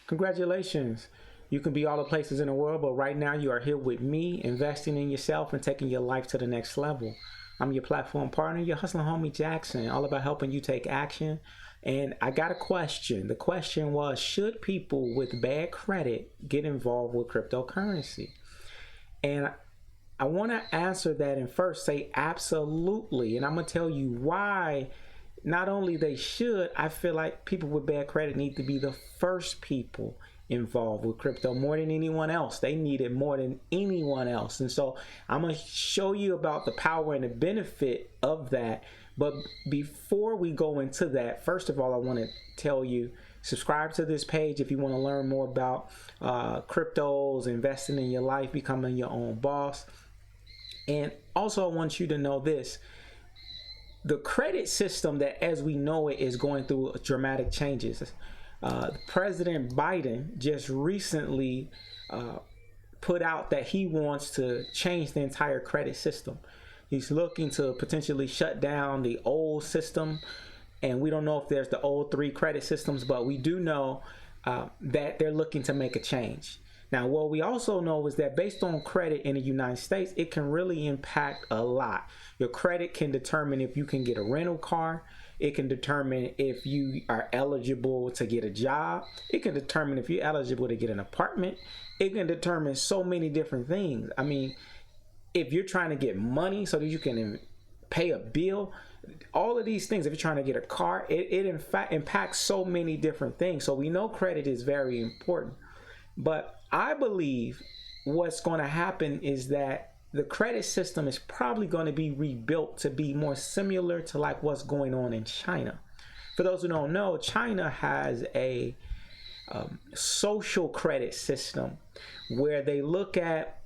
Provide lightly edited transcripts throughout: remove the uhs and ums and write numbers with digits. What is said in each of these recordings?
Congratulations. You can be all the places in the world, but right now you are here with me, investing in yourself and taking your life to the next level. I'm your platform partner, your hustling homie Jackson, all about helping you take action. And I got a question. The question was, should people with bad credit get involved with cryptocurrency? And I want to answer that and first say absolutely. And I'm going to tell you why. Not only they should, I feel like people with bad credit need to be the first people involved with crypto more than anyone else. They need it more than anyone else. And so I'm going to show you about the power and the benefit of that. But before we go into that, first of all, I want to tell you, subscribe to this page if you want to learn more about cryptos, investing in your life, becoming your own boss. And also I want you to know this. The credit system that as we know it is going through dramatic changes. President Biden just recently put out that he wants to change the entire credit system. He's looking to potentially shut down the old system. And we don't know if there's the old 3 credit systems, but we do know that they're looking to make a change. Now, what we also know is that based on credit in the United States, it can really impact a lot. Your credit can determine if you can get a rental car. It can determine if you are eligible to get a job. It can determine if you're eligible to get an apartment. It can determine so many different things. I mean, if you're trying to get money so that you can pay a bill, all of these things, if you're trying to get a car, it in fact impacts so many different things. So we know credit is very important. But I believe what's going to happen is that the credit system is probably going to be rebuilt to be more similar to like what's going on in China. For those who don't know, China has a social credit system where they look at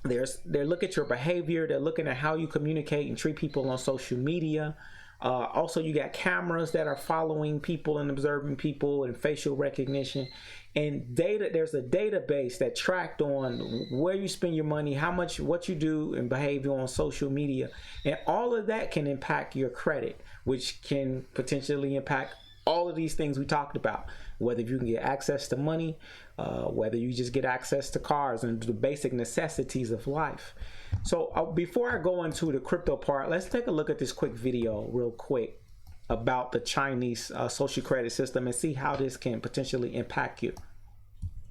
your behavior. They're looking at how you communicate and treat people on social media. Also, you got cameras that are following people and observing people and facial recognition. And data, there's a database that tracked on where you spend your money, how much, what you do and behavior on social media. And all of that can impact your credit, which can potentially impact all of these things we talked about, whether you can get access to money, whether you just get access to cars and the basic necessities of life. So before I go into the crypto part, let's take a look at this quick video real quick about the Chinese social credit system and see how this can potentially impact you.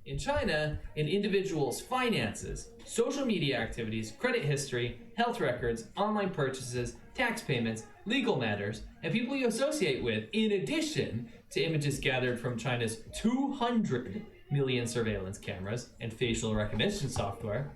In China, an individual's finances, social media activities, credit history, health records, online purchases, tax payments, legal matters, and people you associate with, in addition to images gathered from China's 200 million surveillance cameras and facial recognition software.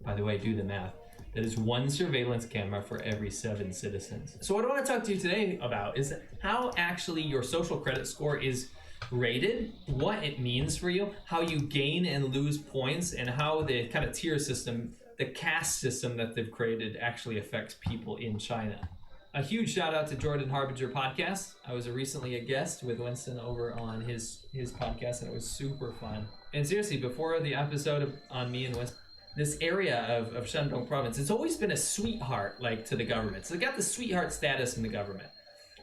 By the way, do the math. That is 1 surveillance camera for every 7 citizens. So what I want to talk to you today about is how actually your social credit score is rated, what it means for you, how you gain and lose points, and how the kind of tier system, the caste system that they've created actually affects people in China. A huge shout out to Jordan Harbinger podcast. I was recently a guest with Winston over on his podcast, and it was super fun. And seriously, before the episode on me and Winston, this area of Shandong province, it's always been a sweetheart like to the government. So they got the sweetheart status in the government.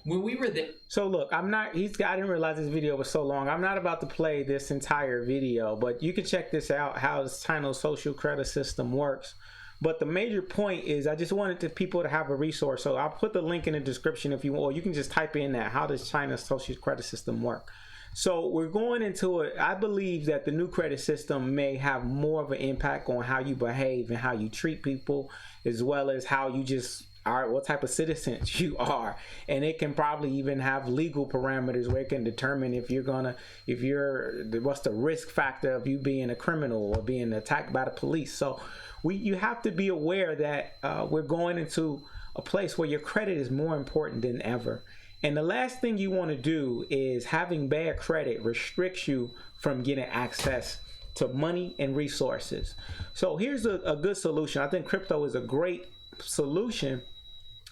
When we were there. So look, I didn't realize this video was so long. I'm not about to play this entire video, but you can check this out, how China's social credit system works. But the major point is I just wanted people to have a resource. So I'll put the link in the description if you want, or you can just type in that, how does China's social credit system work? So we're going into it. I believe that the new credit system may have more of an impact on how you behave and how you treat people, as well as how you just are, what type of citizen you are. And it can probably even have legal parameters where it can determine what's the risk factor of you being a criminal or being attacked by the police. So you have to be aware that we're going into a place where your credit is more important than ever. And the last thing you want to do is having bad credit restricts you from getting access to money and resources. So here's a good solution. I think crypto is a great solution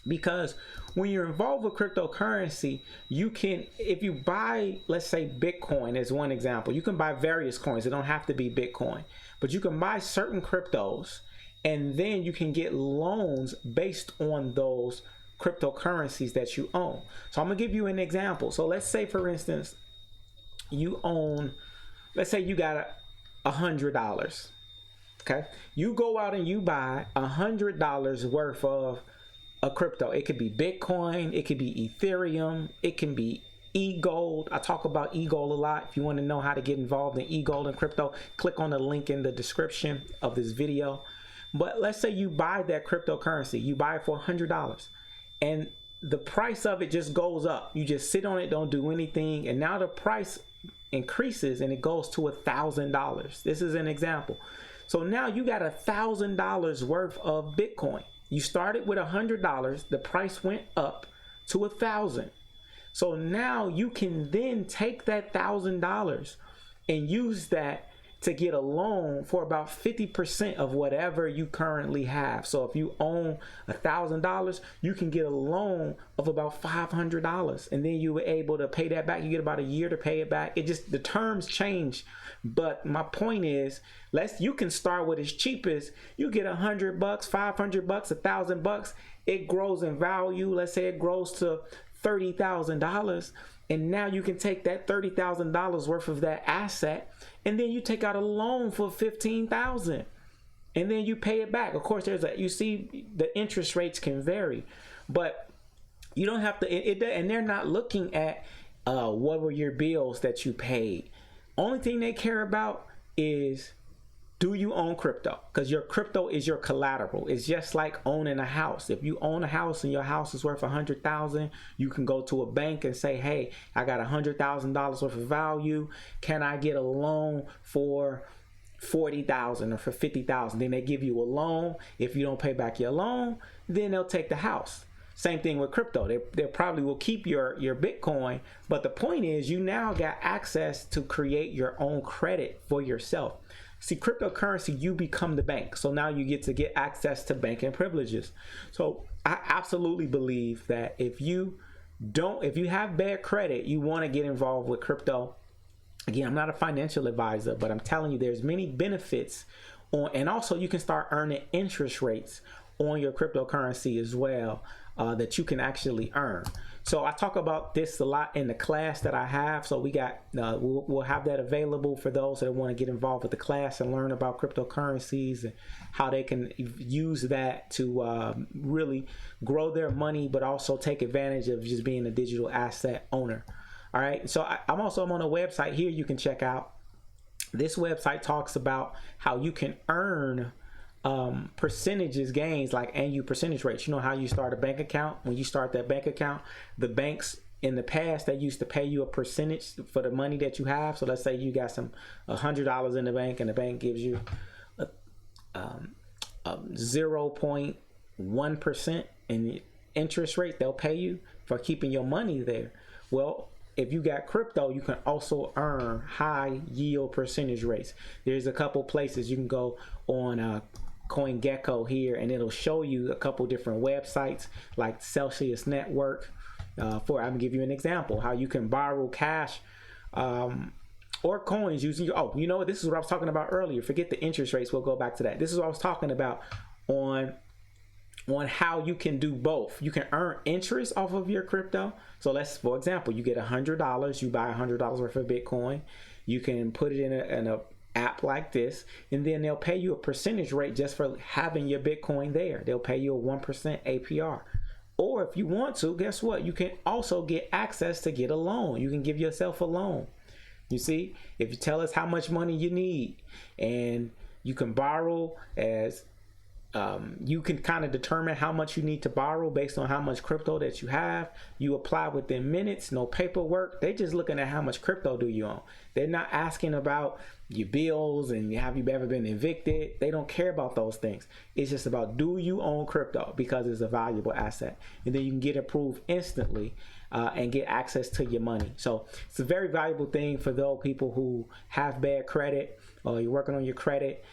because when you're involved with cryptocurrency, you can, if you buy, let's say Bitcoin as one example, you can buy various coins. It don't have to be Bitcoin, but you can buy certain cryptos and then you can get loans based on those cryptocurrencies that you own. So I'm gonna give you an example. So let's say, for instance, you own let's say you got $100. Okay, you go out and you buy $100 worth of a crypto. It could be Bitcoin, it could be Ethereum, it can be eGold. I talk about eGold a lot. If you want to know how to get involved in eGold and crypto, click on the link in the description of this video. But let's say you buy that cryptocurrency, you buy it for $100, and the price of it just goes up. You just sit on it, don't do anything, and now the price increases and it goes to $1,000. This is an example. So now you got $1,000 worth of Bitcoin. You started with $100, the price went up to $1,000. So now you can then take that $1,000 and use that to get a loan for about 50% of whatever you currently have. So if you own $1,000, you can get a loan of about $500, and then you were able to pay that back. You get about a year to pay it back. It just, the terms change. But my point is, you can start with as cheap as, you get $100, $500, $1,000. It grows in value. Let's say it grows to $30,000, and now you can take that $30,000 worth of that asset, and then you take out a loan for $15,000, and then you pay it back. Of course, you see the interest rates can vary, but you don't have to. And they're not looking at what were your bills that you paid. Only thing they care about is, do you own crypto? Because your crypto is your collateral. It's just like owning a house. If you own a house and your house is worth $100,000, you can go to a bank and say, hey, I got $100,000 worth of value. Can I get a loan for $40,000 or for $50,000? Then they give you a loan. If you don't pay back your loan, then they'll take the house. Same thing with crypto. They probably will keep your Bitcoin, but the point is, you now got access to create your own credit for yourself. See, cryptocurrency, you become the bank. So now you get access to banking privileges. So I absolutely believe that if you have bad credit, you want to get involved with crypto. Again, I'm not a financial advisor, but I'm telling you, there's many benefits and also you can start earning interest rates on your cryptocurrency as well, that you can actually earn. So I talk about this a lot in the class that I have. So we'll have that available for those that want to get involved with the class and learn about cryptocurrencies and how they can use that to really grow their money, but also take advantage of just being a digital asset owner. All right. So I'm on a website here you can check out. This website talks about how you can earn percentages gains, like annual percentage rates. You know how you start a bank account? When you start that bank account, the banks in the past, they used to pay you a percentage for the money that you have. So let's say you got $100 in the bank, and the bank gives you 0.1% in interest rate. They'll pay you for keeping your money there. Well, if you got crypto, you can also earn high yield percentage rates. There's a couple places you can go on CoinGecko here, and it'll show you a couple different websites like Celsius Network. I'm gonna give you an example how you can borrow cash or coins using your. You know what? This is what I was talking about earlier. Forget the interest rates. We'll go back to that. This is what I was talking about on how you can do both. You can earn interest off of your crypto. So for example, you get $100, you buy $100 worth of Bitcoin. You can put it in a app like this, and then they'll pay you a percentage rate just for having your Bitcoin there. They'll pay you a 1% APR. Or if you want to, guess what? You can also get access to get a loan. You can give yourself a loan. You see, if you tell us how much money you need, and you can borrow as you can kind of determine how much you need to borrow based on how much crypto that you have. You apply within minutes, no paperwork. They're just looking at how much crypto do you own. They're not asking about your bills and have you ever been evicted. They don't care about those things. It's just about, do you own crypto, because it's a valuable asset. And then you can get approved instantly and get access to your money. So it's a very valuable thing for those people who have bad credit, or you're working on your credit.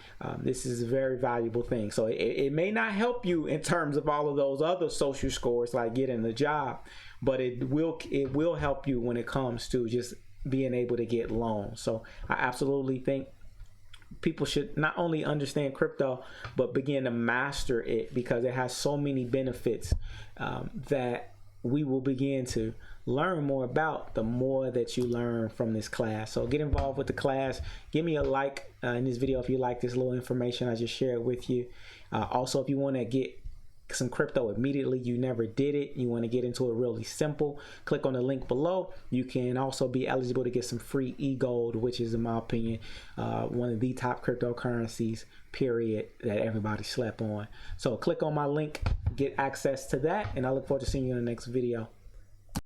This is a very valuable thing. So it may not help you in terms of all of those other social scores like getting a job, but it will help you when it comes to just being able to get loans. So I absolutely think people should not only understand crypto, but begin to master it, because it has so many benefits that we will begin to learn more about, the more that you learn from this class. So get involved with the class. Give me a like in this video if you like this little information I just shared with you. Also, if you want to get some crypto immediately, you never did it, you want to get into it really simple, click on the link below. You can also be eligible to get some free e-gold, which is, in my opinion, one of the top cryptocurrencies, period, that everybody slept on. So click on my link, get access to that, and I look forward to seeing you in the next video.